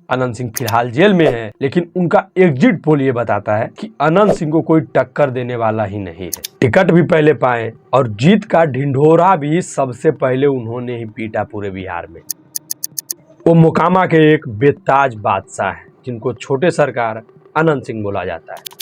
अनंत सिंह फिलहाल जेल में है, लेकिन उनका एग्जिट पोल ये बताता है कि अनंत सिंह को कोई टक्कर देने वाला ही नहीं है। टिकट भी पहले पाए और जीत का ढिंढोरा भी सबसे पहले उन्होंने ही पीटा पूरे बिहार में। वो मोकामा के एक बेताज बादशाह हैं, जिनको छोटे सरकार अनंत सिंह बोला जाता है।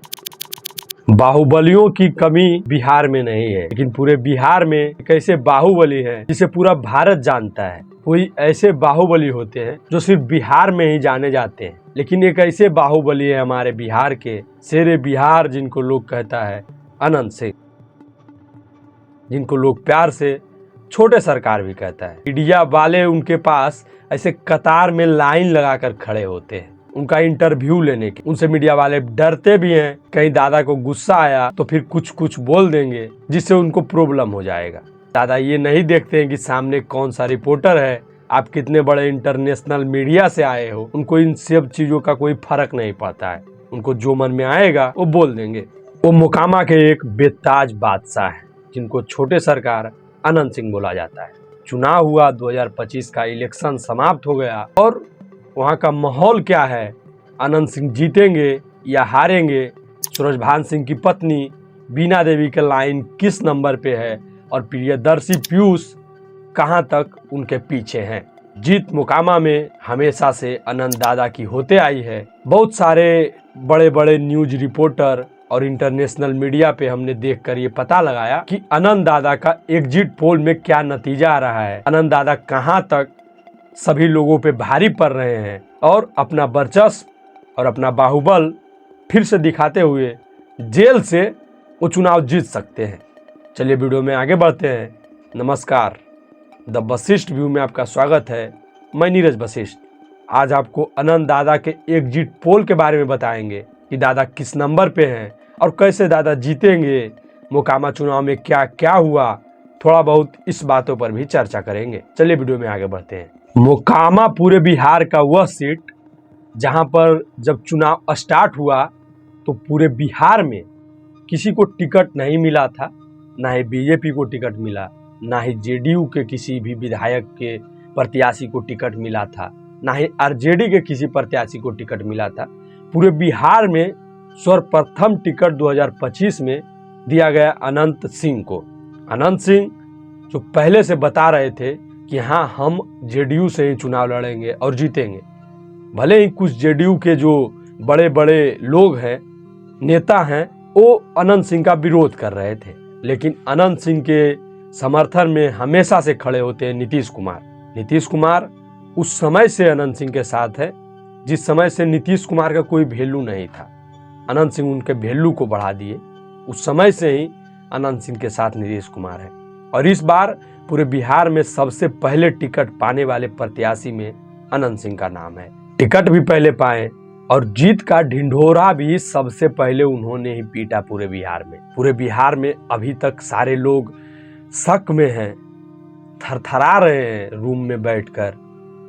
बाहुबलियों की कमी बिहार में नहीं है, लेकिन पूरे बिहार में एक ऐसे बाहुबली है जिसे पूरा भारत जानता है। कोई ऐसे बाहुबली होते हैं जो सिर्फ बिहार में ही जाने जाते हैं, लेकिन एक ऐसे बाहुबली है हमारे बिहार के, शेरे बिहार, जिनको लोग कहता है अनंत सिंह, जिनको लोग प्यार से छोटे सरकार भी कहता है। मीडिया वाले उनके पास ऐसे कतार में लाइन लगाकर खड़े होते हैं उनका इंटरव्यू लेने के। उनसे मीडिया वाले डरते भी हैं, कहीं दादा को गुस्सा आया तो फिर कुछ बोल देंगे जिससे उनको प्रॉब्लम हो जाएगा। दादा ये नहीं देखते हैं कि सामने कौन सा रिपोर्टर है, आप कितने बड़े इंटरनेशनल मीडिया से आए हो। उनको इन सब चीजों का कोई फर्क नहीं पड़ता है, उनको जो मन में आएगा वो बोल देंगे। वो मोकामा के एक बेताज बादशाह हैं, जिनको छोटे सरकार अनंत सिंह बोला जाता है। चुनाव हुआ, 2025 का इलेक्शन समाप्त हो गया और वहाँ का माहौल क्या है, अनंत सिंह जीतेंगे या हारेंगे, सूरजभान सिंह की पत्नी बीना देवी के लाइन किस नंबर पे है और प्रियदर्शी पीयूष कहाँ तक उनके पीछे हैं। जीत मोकामा में हमेशा से अनंत दादा की होते आई है। बहुत सारे बड़े बड़े न्यूज रिपोर्टर और इंटरनेशनल मीडिया पे हमने देखकर ये पता लगाया कि अनंत दादा का एग्जिट पोल में क्या नतीजा आ रहा है, अनंत दादा कहां तक सभी लोगों पे भारी पड़ रहे हैं और अपना वर्चस्व और अपना बाहुबल फिर से दिखाते हुए जेल से वो चुनाव जीत सकते हैं। चलिए वीडियो में आगे बढ़ते हैं। नमस्कार, द वशिष्ठ व्यू में आपका स्वागत है। मैं नीरज वशिष्ठ। आज आपको अनंत दादा के एग्जिट पोल के बारे में बताएंगे कि दादा किस नंबर पे हैं और कैसे दादा जीतेंगे, मोकामा चुनाव में क्या क्या हुआ, थोड़ा बहुत इस बातों पर भी चर्चा करेंगे। चलिए वीडियो में आगे बढ़ते हैं। मोकामा पूरे बिहार का वह सीट जहां पर जब चुनाव स्टार्ट हुआ तो पूरे बिहार में किसी को टिकट नहीं मिला था, ना ही बीजेपी को टिकट मिला, ना ही जेडीयू के किसी भी विधायक के प्रत्याशी को टिकट मिला था, ना ही आरजेडी के किसी प्रत्याशी को टिकट मिला था। पूरे बिहार में सर्वप्रथम टिकट 2025 में दिया गया अनंत सिंह को। अनंत सिंह जो पहले से बता रहे थे कि हाँ, हम जेडीयू से ही चुनाव लड़ेंगे और जीतेंगे। भले ही कुछ जेडीयू के जो बड़े बड़े लोग हैं, नेता हैं, वो अनंत सिंह का विरोध कर रहे थे, लेकिन अनंत सिंह के समर्थन में हमेशा से खड़े होते हैं नीतीश कुमार। नीतीश कुमार उस समय से अनंत सिंह के साथ है जिस समय से नीतीश कुमार का कोई वैल्यू नहीं था। अनंत सिंह उनके वैल्यू को बढ़ा दिए। उस समय से ही अनंत सिंह के साथ नीतीश कुमार है और इस बार पूरे बिहार में सबसे पहले टिकट पाने वाले प्रत्याशी में अनंत सिंह का नाम है। टिकट भी पहले पाए और जीत का ढिंढोरा भी सबसे पहले उन्होंने ही पीटा पूरे बिहार में। पूरे बिहार में अभी तक सारे लोग शक में हैं, थरथरा रहे हैं रूम में बैठकर,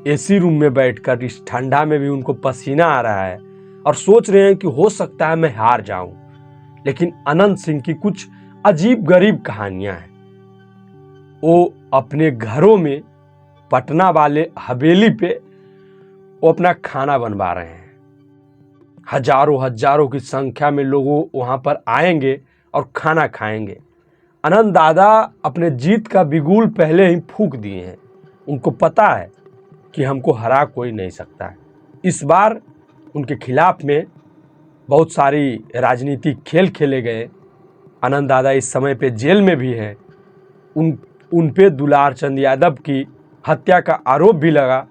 एसी रूम में बैठकर, इस ठंडा में भी उनको पसीना आ रहा है और सोच रहे हैं कि हो सकता है मैं हार जाऊं। लेकिन अनंत सिंह की कुछ अजीब गरीब कहानियां हैं। वो अपने घरों में पटना वाले हवेली पे वो अपना खाना बनवा रहे हैं। हजारों की संख्या में लोग वहां पर आएंगे और खाना खाएंगे। अनंत दादा अपने जीत का बिगुल पहले ही फूंक दिए हैं। उनको पता है कि हमको हरा कोई नहीं सकता है। इस बार उनके खिलाफ में बहुत सारी राजनीतिक खेल खेले गए। अनंत दादा इस समय पे जेल में भी हैं। उन पे दुलार चंद यादव की हत्या का आरोप भी लगा,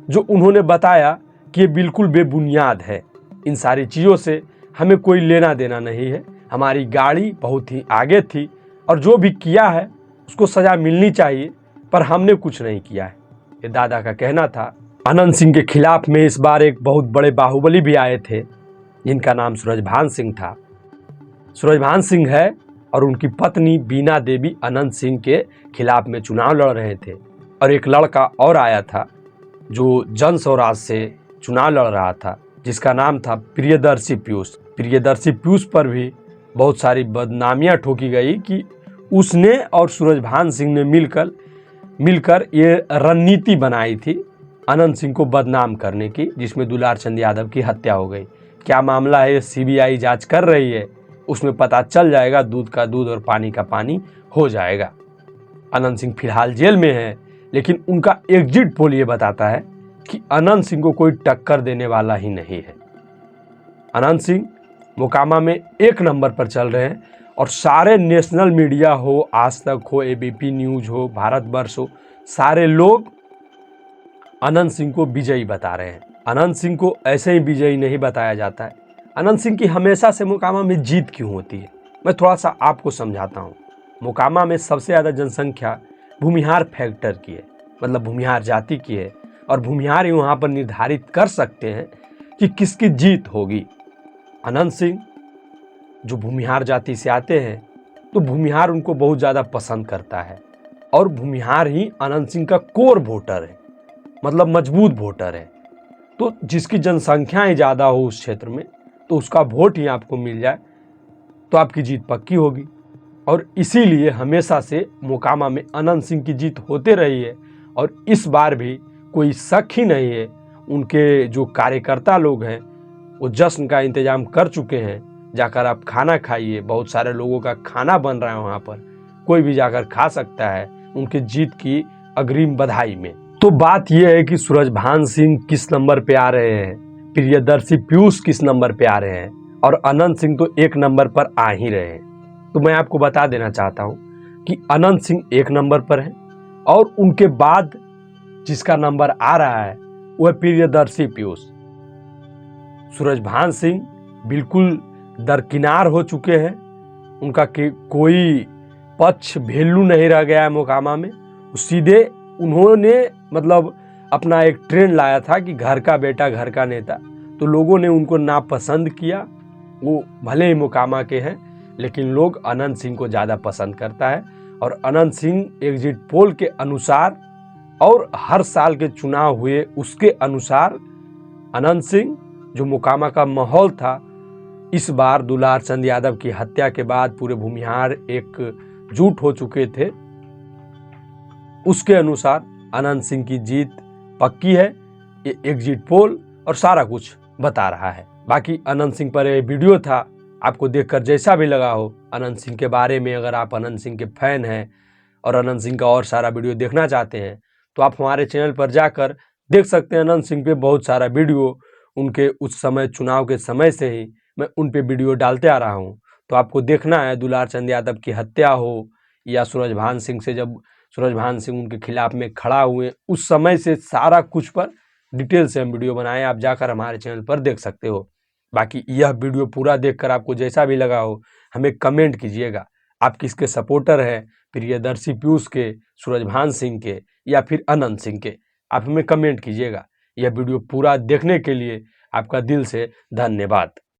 जो उन्होंने बताया कि ये बिल्कुल बेबुनियाद है। इन सारी चीज़ों से हमें कोई लेना देना नहीं है। हमारी गाड़ी बहुत ही आगे थी और जो भी किया है उसको सज़ा मिलनी चाहिए, पर हमने कुछ नहीं किया है, ये दादा का कहना था। अनंत सिंह के खिलाफ में इस बार एक बहुत बड़े बाहुबली भी आए थे, जिनका नाम सूरजभान सिंह था। सूरजभान सिंह है और उनकी पत्नी बीना देवी अनंत सिंह के खिलाफ में चुनाव लड़ रहे थे। और एक लड़का और आया था जो जन स्वराज से चुनाव लड़ रहा था, जिसका नाम था प्रियदर्शी पीयूष। प्रियदर्शी पीयूष पर भी बहुत सारी बदनामियां ठोकी गई कि उसने और सूरजभान सिंह ने मिलकर ये रणनीति बनाई थी अनंत सिंह को बदनाम करने की, जिसमें दुलार चंद यादव की हत्या हो गई। क्या मामला है, सीबीआई जांच कर रही है, उसमें पता चल जाएगा, दूध का दूध और पानी का पानी हो जाएगा। अनंत सिंह फिलहाल जेल में है, लेकिन उनका एग्जिट पोल ये बताता है कि अनंत सिंह को कोई टक्कर देने वाला ही नहीं है। अनंत सिंह मोकामा में 1 नंबर पर चल रहे हैं और सारे नेशनल मीडिया हो, आज तक हो, एबीपी न्यूज हो, भारतवर्ष हो, सारे लोग अनंत सिंह को विजयी बता रहे हैं। अनंत सिंह को ऐसे ही विजयी नहीं बताया जाता है। अनंत सिंह की हमेशा से मोकामा में जीत क्यों होती है, मैं थोड़ा सा आपको समझाता हूँ। मोकामा में सबसे ज़्यादा जनसंख्या भूमिहार फैक्टर की है, मतलब भूमिहार जाति की है, और भूमिहार ही वहाँ पर निर्धारित कर सकते हैं कि किसकी जीत होगी। अनंत सिंह जो भूमिहार जाति से आते हैं, तो भूमिहार उनको बहुत ज़्यादा पसंद करता है, और भूमिहार ही अनंत सिंह का कोर वोटर है, मतलब मजबूत वोटर है। तो जिसकी जनसंख्या ही ज़्यादा हो उस क्षेत्र में, तो उसका वोट ही आपको मिल जाए तो आपकी जीत पक्की होगी। और इसीलिए हमेशा से मोकामा में अनंत सिंह की जीत होते रही है, और इस बार भी कोई शक ही नहीं है। उनके जो कार्यकर्ता लोग हैं वो जश्न का इंतजाम कर चुके हैं। जाकर आप खाना खाइए, बहुत सारे लोगों का खाना बन रहा है वहाँ पर, कोई भी जाकर खा सकता है उनके जीत की अग्रिम बधाई में। तो बात यह है कि सूरजभान सिंह किस नंबर पे आ रहे हैं, प्रियदर्शी पीयूष किस नंबर पे आ रहे हैं, और अनंत सिंह तो 1 नंबर पर आ ही रहे हैं। तो मैं आपको बता देना चाहता हूं कि अनंत सिंह 1 नंबर पर है, और उनके बाद जिसका नंबर आ रहा है वह प्रियदर्शी पीयूष। सूरजभान सिंह बिल्कुल दरकिनार हो चुके हैं, उनका कोई पक्ष वैल्यू नहीं रह गया है मोकामा में। सीधे उन्होंने मतलब अपना एक ट्रेंड लाया था कि घर का बेटा घर का नेता, तो लोगों ने उनको नापसंद किया। वो भले ही मोकामा के हैं, लेकिन लोग अनंत सिंह को ज़्यादा पसंद करता है। और अनंत सिंह एग्जिट पोल के अनुसार और हर साल के चुनाव हुए उसके अनुसार अनंत सिंह, जो मोकामा का माहौल था, इस बार दुलार चंद यादव की हत्या के बाद पूरे भूमिहार एकजुट हो चुके थे, उसके अनुसार अनंत सिंह की जीत पक्की है। ये एग्जिट पोल और सारा कुछ बता रहा है। बाकी अनंत सिंह पर ये वीडियो था, आपको देखकर जैसा भी लगा हो अनंत सिंह के बारे में, अगर आप अनंत सिंह के फैन हैं और अनंत सिंह का और सारा वीडियो देखना चाहते हैं, तो आप हमारे चैनल पर जाकर देख सकते हैं। अनंत सिंह पे बहुत सारा वीडियो, उनके उस समय चुनाव के समय से ही मैं उन पे वीडियो डालते आ रहा हूँ। तो आपको देखना है, दुलार चंद यादव की हत्या हो या सूरजभान सिंह से, जब सूरजभान सिंह उनके खिलाफ में खड़ा हुए, उस समय से सारा कुछ पर डिटेल से हम वीडियो बनाए, आप जाकर हमारे चैनल पर देख सकते हो। बाकी यह वीडियो पूरा देखकर आपको जैसा भी लगा हो, हमें कमेंट कीजिएगा। आप किसके सपोर्टर हैं, प्रियदर्शी पीयूष के, सूरजभान सिंह के, या फिर अनंत सिंह के, आप हमें कमेंट कीजिएगा। यह वीडियो पूरा देखने के लिए आपका दिल से धन्यवाद।